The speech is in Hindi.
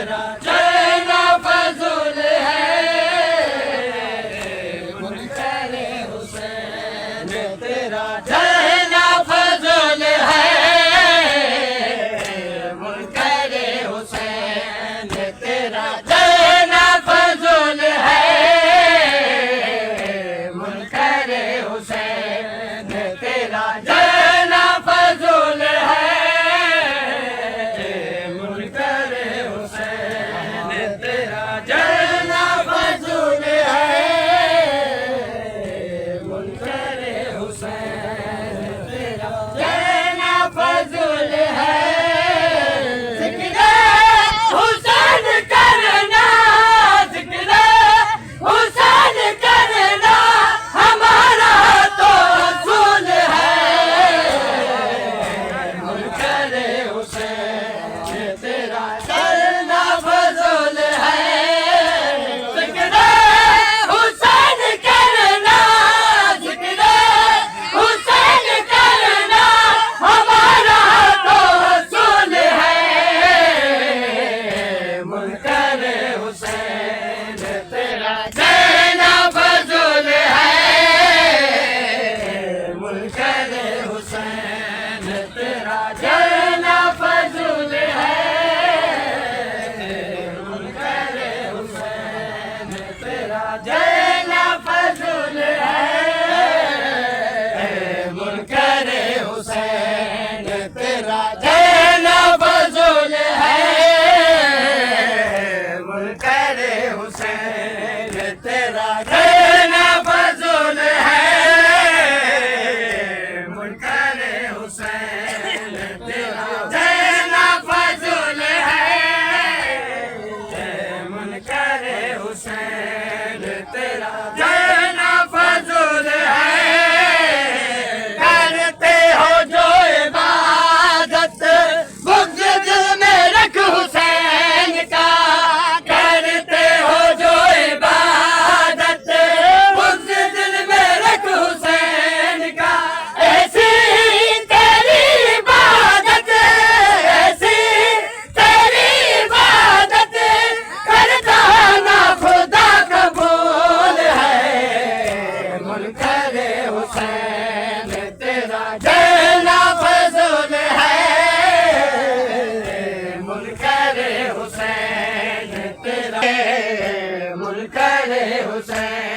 तेरा जैना फजूल है, मुनकर हुसैन तेरा जैना फजूल है, मुनकर हुसैन तेरा जैना फजूल है, मुनकर हुसैन तेरा जैना फजूल है, मुनकर हुसैन तेरा जैना फजूल है, मुनकर हुसैन तेरा जैना फजूल है। जिक्र हुसैन करना, जिक्र हुसैन करना हमारा तो असूल है, मुनकर हुसैन तेरा जैना फजूल है। जिक्र हुसैन करना, जिक्र हुसैन करना हमारा तो असूल है, मुनकर हुसैन तेरा जैना फजूल है, मुनकर हुसैन तेरा जैना फजूल है, मुनकर हुसैन तेरा जैना फजूल है, मुनकर हुसैन तेरा जैना फजूल है, मुनकर हुसैन तेरा जैना फजूल है, मुनकर हुसैन तेरा जैना फजूल है, मुनकर हुसैन तेरा जैना फजूल है। करते हो जो इबादत बुग़्ज़ दिल में रख हुसैन का, करते हो जो इबादत बुग़्ज़ दिल में रख हुसैन का, ऐसी तेरी इबादत, ऐसी तेरी इबादत करता ना खुदा कबूल है, मुनकर हुसैन तेरा जैना फजूल है, मुनकर हुसैन तेरा, मुनकर हुसैन